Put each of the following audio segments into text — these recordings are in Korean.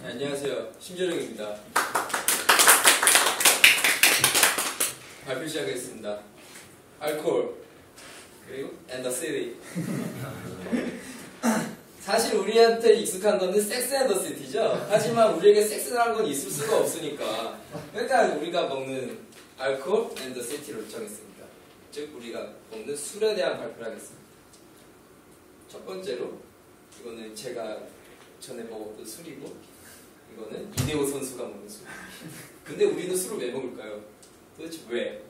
네, 안녕하세요. 심재령입니다. 발표 시작하겠습니다. 알코올 그리고 and the city. 사실 우리한테 익숙한 거는 섹스 앤 더 시티죠. 하지만 우리에게 섹스라는 건 있을 수가 없으니까 그러니까 우리가 먹는 알코올 앤 더 시티로 정했습니다. 즉 우리가 먹는 술에 대한 발표를 하겠습니다. 첫 번째로 이거는 제가 전에 먹었던 술이고 이거는 이대호 선수가 먹는 술. 근데 우리는 술을 왜 먹을까요? 도대체 왜?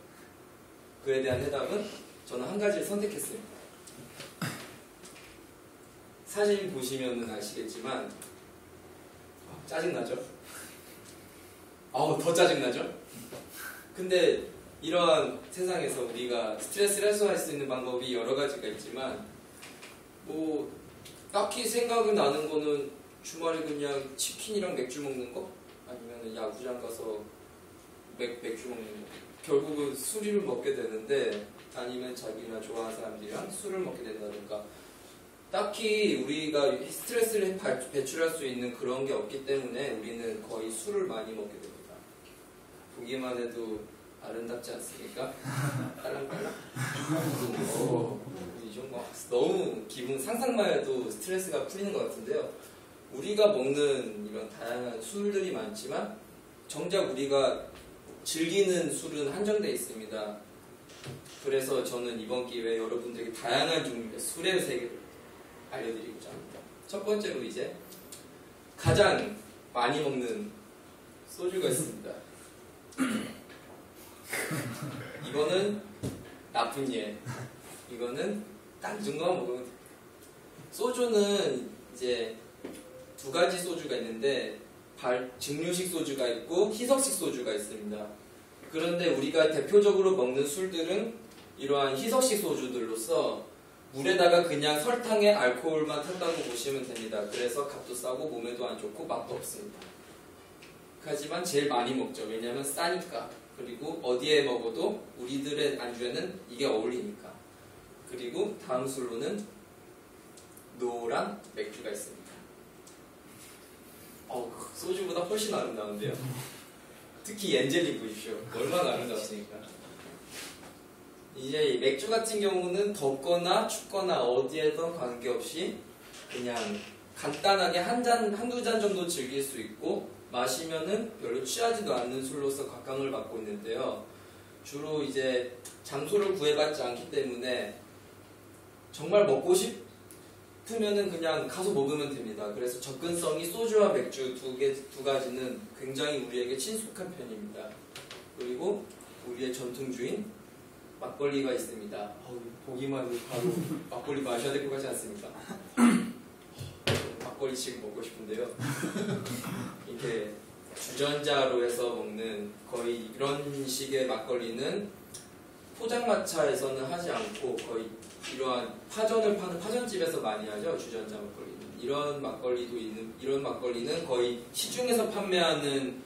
그에 대한 해답은 저는 한 가지를 선택했습니다. 사진 보시면 아시겠지만 짜증나죠? 더 짜증나죠? 근데 이러한 세상에서 우리가 스트레스를 해소할 수 있는 방법이 여러 가지가 있지만 뭐 딱히 생각이 나는 거는 주말에 그냥 치킨이랑 맥주 먹는 거? 아니면 야구장 가서 맥주 먹는 거? 결국은 술을 먹게 되는데 아니면 자기나 좋아하는 사람들이랑 술을 먹게 된다든가 딱히 우리가 스트레스를 배출할 수 있는 그런 게 없기 때문에 우리는 거의 술을 많이 먹게 됩니다. 보기만 해도 아름답지 않습니까? 딸랑딸랑. 너무 기분 상상만 해도 스트레스가 풀리는 것 같은데요. 우리가 먹는 이런 다양한 술들이 많지만 정작 우리가 즐기는 술은 한정되어 있습니다. 그래서 저는 이번 기회에 여러분들에게 다양한 종류의 술의 세계를 알려드리고자 합니다. 첫 번째로 이제 가장 많이 먹는 소주가 있습니다. 이거는 나쁜 예. 이거는 딱 이 정도만 먹으면 돼요. 소주는 이제 두 가지 소주가 있는데 증류식 소주가 있고 희석식 소주가 있습니다. 그런데 우리가 대표적으로 먹는 술들은 이러한 희석식 소주들로서 물에다가 그냥 설탕에 알코올만 탔다고 보시면 됩니다. 그래서 값도 싸고 몸에도 안 좋고 맛도 없습니다. 하지만 제일 많이 먹죠. 왜냐하면 싸니까. 그리고 어디에 먹어도 우리들의 안주에는 이게 어울리니까. 그리고 다음 술로는 노란 맥주가 있습니다. 소주보다 훨씬 아름다운데요. 특히 엔젤리 보십시오. 얼마나 아름답습니까? 이제 이 맥주 같은 경우는 덥거나 춥거나 어디에든 관계없이 그냥 간단하게 한두 잔 정도 즐길 수 있고 마시면은 별로 취하지도 않는 술로서 각광을 받고 있는데요. 주로 이제 장소를 구애받지 않기 때문에 정말 먹고 싶으면은 그냥 가서 먹으면 됩니다. 그래서 접근성이 소주와 맥주 두 가지는 굉장히 우리에게 친숙한 편입니다. 그리고 우리의 전통주인 막걸리가 있습니다. 보기만 해도 바로 막걸리 마셔야 될 것 같지 않습니까? 막걸리 지금 먹고 싶은데요. 이렇게 주전자로 해서 먹는 거의 이런 식의 막걸리는 포장마차에서는 하지 않고 거의 이러한 파전을 파는 파전집에서 많이 하죠. 주전자 막걸리는. 이런 막걸리는 거의 시중에서 판매하는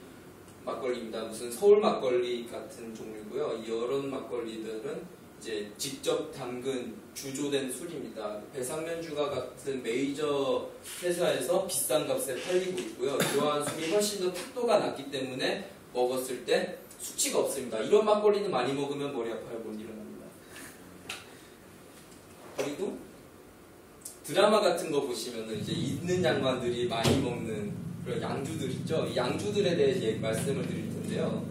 막걸리입니다. 무슨 서울 막걸리 같은 종류고요. 이런 막걸리들은 이제 직접 담근 주조된 술입니다. 배상면주가 같은 메이저 회사에서 비싼 값에 팔리고 있고요. 이러한 술이 훨씬 더 탁도가 낮기 때문에 먹었을 때 수치가 없습니다. 이런 막걸리는 많이 먹으면 머리 아파요. 못 일어납니다. 그리고 드라마 같은 거 보시면은 이제 있는 양반들이 많이 먹는 그런 양주들 있죠. 이 양주들에 대해 말씀을 드릴 텐데요.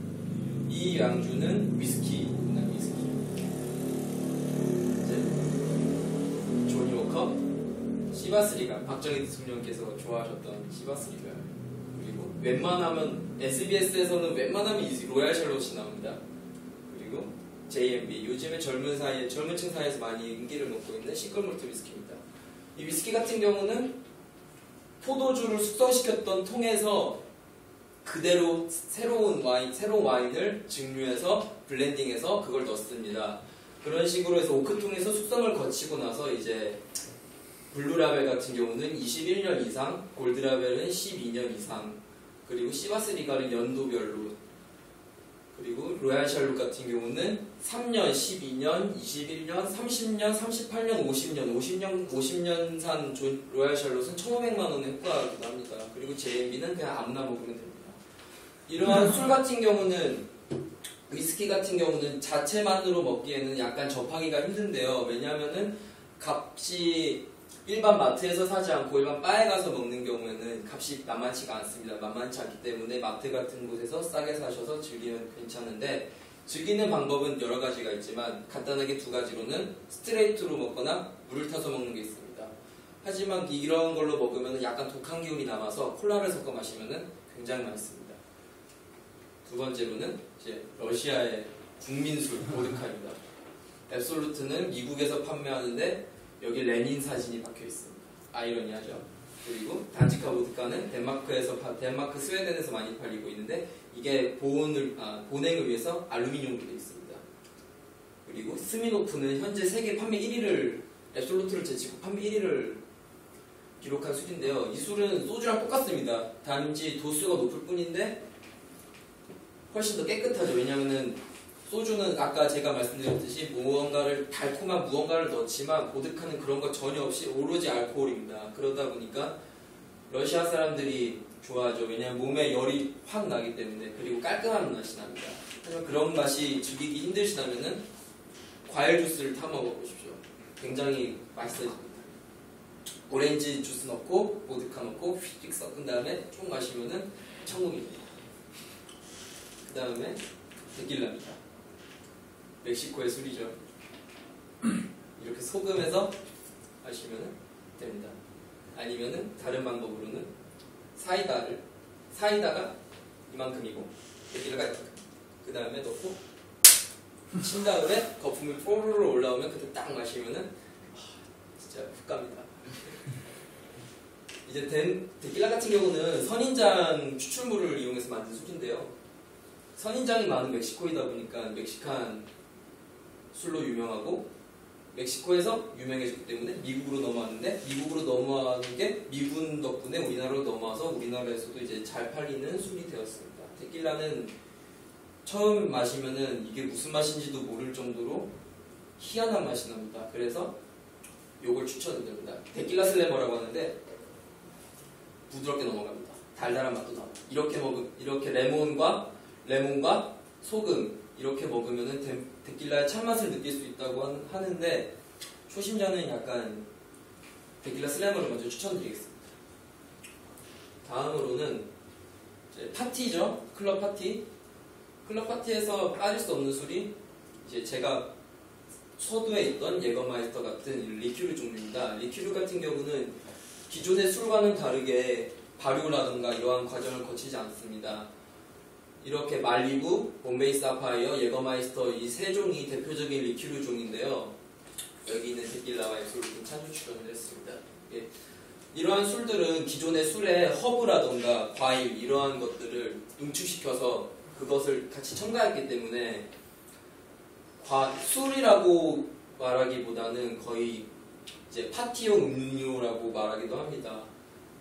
이 양주는 위스키입니다. 위스키. 이제 조니 워커, 시바스 리갈, 박정희 대통령께서 좋아하셨던 시바스 리갈. 그리고 웬만하면 SBS에서는 웬만하면 로얄 샬롯이 나옵니다. 그리고 JMB, 요즘에 젊은 층 사이에서 많이 인기를 먹고 있는 싱글몰트 위스키입니다. 이 위스키 같은 경우는 포도주를 숙성시켰던 통에서 그대로 새로운 와인을 증류해서 블렌딩해서 그걸 넣습니다. 그런 식으로 해서 오크통에서 숙성을 거치고 나서 이제 블루라벨 같은 경우는 21년 이상, 골드라벨은 12년 이상, 그리고 시바스 리갈은 연도별로 그리고 로얄 샬롯 같은 경우는 3년, 12년, 21년, 30년, 38년, 50년 산 로얄 샬롯은 1,500만 원의 효과가 납니다. 그리고 JMB는 그냥 아무나 먹으면 됩니다. 이러한 술 같은 경우는 위스키 같은 경우는 자체만으로 먹기에는 약간 접하기가 힘든데요. 왜냐하면은 값이 일반 마트에서 사지 않고 일반 바에 가서 먹는 경우에는 값이 만만치가 않습니다. 만만치 않기 때문에 마트 같은 곳에서 싸게 사셔서 즐기면 괜찮은데 즐기는 방법은 여러 가지가 있지만 간단하게 두 가지로는 스트레이트로 먹거나 물을 타서 먹는 게 있습니다. 하지만 이런 걸로 먹으면 약간 독한 기운이 남아서 콜라를 섞어 마시면 굉장히 맛있습니다. 두 번째로는 이제 러시아의 국민술 보드카입니다. 앱솔루트는 미국에서 판매하는데 여기 레닌 사진이 박혀 있습니다. 아이러니하죠. 그리고 단지카 보드카는 덴마크, 스웨덴에서 많이 팔리고 있는데 이게 보냉을 위해서 알루미늄으로 되어 있습니다. 그리고 스미노프는 현재 세계 판매 1위를 앱솔루트를 제치고 판매 1위를 기록한 술인데요. 이 술은 소주랑 똑같습니다. 단지 도수가 높을 뿐인데 훨씬 더 깨끗하죠. 왜냐하면 소주는 아까 제가 말씀드렸듯이 달콤한 무언가를 넣지만 보드카는 그런 거 전혀 없이 오로지 알코올입니다. 그러다 보니까 러시아 사람들이 좋아하죠. 왜냐하면 몸에 열이 확 나기 때문에. 그리고 깔끔한 맛이 납니다. 하지만 그런 맛이 즐기기 힘드시다면은 과일 주스를 타 먹어보십시오. 굉장히 맛있어집니다. 오렌지 주스 넣고 보드카 넣고 휙 섞은 다음에 쭉 마시면은 천국입니다. 그 다음에 데킬라입니다. 멕시코의 술이죠. 이렇게 소금해서 마시면 됩니다. 아니면은 다른 방법으로는 사이다가 이만큼이고 데킬라가 이만큼. 그 다음에 넣고 친 다음에 거품이 뽀로로 올라오면 그때 딱 마시면은 진짜 훅 갑니다. 이제 데킬라 같은 경우는 선인장 추출물을 이용해서 만든 술인데요. 선인장이 많은 멕시코이다 보니까 멕시칸 술로 유명하고 멕시코에서 유명해졌기 때문에 미국으로 넘어왔는데 미국으로 넘어가는 게 미군 덕분에 우리나라로 넘어와서 우리나라에서도 이제 잘 팔리는 술이 되었습니다. 데킬라는 처음 마시면은 이게 무슨 맛인지도 모를 정도로 희한한 맛이 납니다. 그래서 요걸 추천드립니다. 데킬라 슬래머라고 하는데 부드럽게 넘어갑니다. 달달한 맛도 나고 이렇게 레몬과 소금 이렇게 먹으면은 데킬라의 찬맛을 느낄 수 있다고 하는데 초심자는 약간 데킬라 슬래머를 먼저 추천드리겠습니다. 다음으로는 이제 파티죠. 클럽 파티에서 빠질 수 없는 술이 이제 제가 서두에 있던 예거마이스터 같은 리큐르 종류입니다. 리큐르 같은 경우는 기존의 술과는 다르게 발효라든가 이러한 과정을 거치지 않습니다. 이렇게 말리부, bomba이 사파이어, 예거마이스터 이 세 종이 대표적인 리큐르 종인데요. 여기 있는 데킬라와 앱솔루트는 찬조 출연을 했습니다. 예. 이러한 술들은 기존의 술에 허브라든가 과일 이러한 것들을 응축시켜서 그것을 같이 첨가했기 때문에 술이라고 말하기보다는 거의 이제 파티용 음료라고 말하기도 합니다.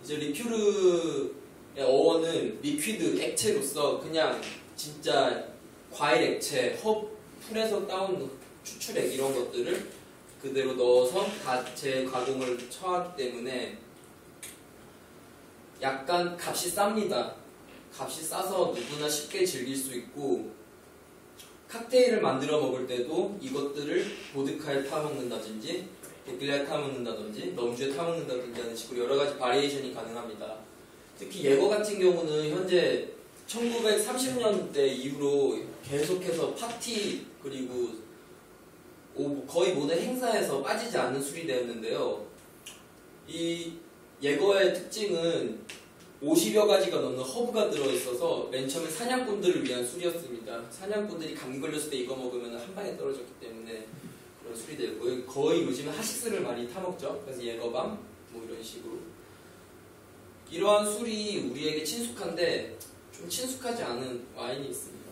이제 리큐르의 어원은 리퀴드 액체로서 그냥 진짜 과일 액체, 풀에서 따온 추출액 이런 것들을 그대로 넣어서 다 재가공을 처하기 때문에 약간 값이 쌉니다. 값이 싸서 누구나 쉽게 즐길 수 있고 칵테일을 만들어 먹을 때도 이것들을 보드카에 타먹는다든지 데킬라에 타먹는다든지 럼주에 타먹는다든지 하는 식으로 여러 가지 바리에이션이 가능합니다. 특히 예거 같은 경우는 현재 1930년대 이후로 계속해서 파티 그리고 거의 모든 행사에서 빠지지 않는 술이 되었는데요. 이 예거의 특징은 50여 가지가 넘는 허브가 들어있어서 맨 처음에 사냥꾼들을 위한 술이었습니다. 사냥꾼들이 감기 걸렸을 때 이거 먹으면 한 방에 떨어졌기 때문에 그런 술이 되고 거의 요즘은 하식스를 많이 타먹죠. 그래서 예거밤 뭐 이런 식으로 이러한 술이 우리에게 친숙한데 좀 친숙하지 않은 와인이 있습니다.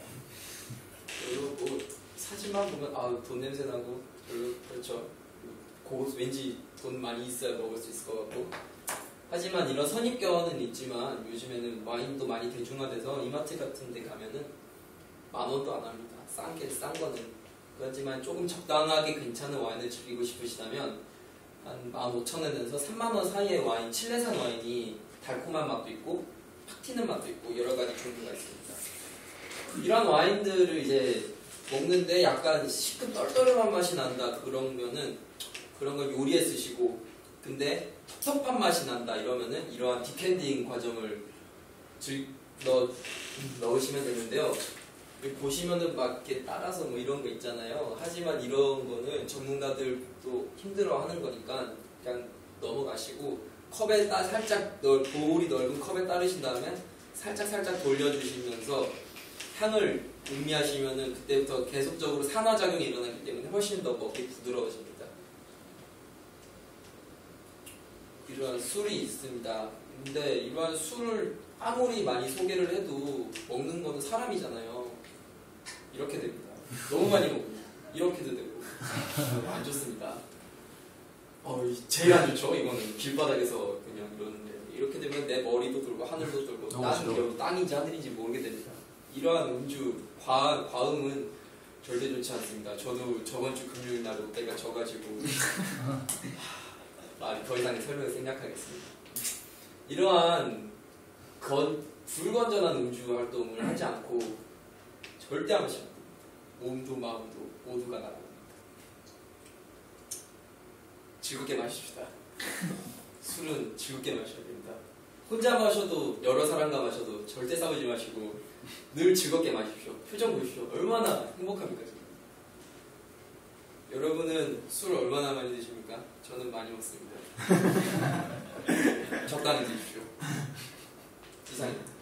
그리고 뭐 사진만 보면 돈 냄새 나고 별로 그렇죠. 왠지 돈 많이 있어야 먹을 수 있을 것 같고 하지만 이런 선입견은 있지만 요즘에는 와인도 많이 대중화돼서 이마트 같은 데 가면은 10,000원도 안 합니다. 싼 거는. 그렇지만 조금 적당하게 괜찮은 와인을 즐기고 싶으시다면 한 15,000원에서 30,000원 사이의 와인, 칠레산 와인이 달콤한 맛도 있고 팍 튀는 맛도 있고 여러 가지 종류가 있습니다. 이런 와인들을 이제 먹는데 약간 시큼 떨떠름한 맛이 난다 그러면은 그런 걸 요리에 쓰시고, 근데 텁텁한 맛이 난다 이러면은 이러한 디캔딩 과정을 넣으시면 되는데요. 여기 보시면은 막 이렇게 따라서 뭐 이런 거 있잖아요. 하지만 이런 거는 전문가들도 힘들어 하는 거니까 그냥 넘어가시고 컵에 살짝 볼이 넓은 컵에 따르신 다음에 살짝 돌려주시면서 향을 음미하시면은 그때부터 계속적으로 산화작용이 일어나기 때문에 훨씬 더 먹기 부드러워집니다. 이러한 술이 있습니다. 근데 이러한 술을 아무리 많이 소개를 해도 먹는 거는 사람이잖아요. 이렇게 됩니다. 너무 많이 먹으면 이렇게도 되고 안 좋습니다. 제일 안 좋죠. 이거는 길바닥에서 그냥 이러는데 이렇게 되면 내 머리도 돌고 하늘도 돌고 나는 결국 땅인지 하늘인지 모르게 됩니다. 이러한 음주, 과음은 절대 좋지 않습니다. 저도 저번 주 금요일 날 롯데가 져가지고 더 이상의 설명을 생략하겠습니다. 이러한 불건전한 음주 활동을 하지 않고 절대 하시면 됩니다. 몸도 마음도 모두가 나갑니다. 즐겁게 마십시다. 술은 즐겁게 마셔야 됩니다. 혼자 마셔도 여러 사람과 마셔도 절대 싸우지 마시고 늘 즐겁게 마십시오. 표정 보십시오. 얼마나 행복합니까 지금. 여러분은 술을 얼마나 많이 드십니까? 저는 많이 먹습니다. 적당히 드십시오. 이상입니다.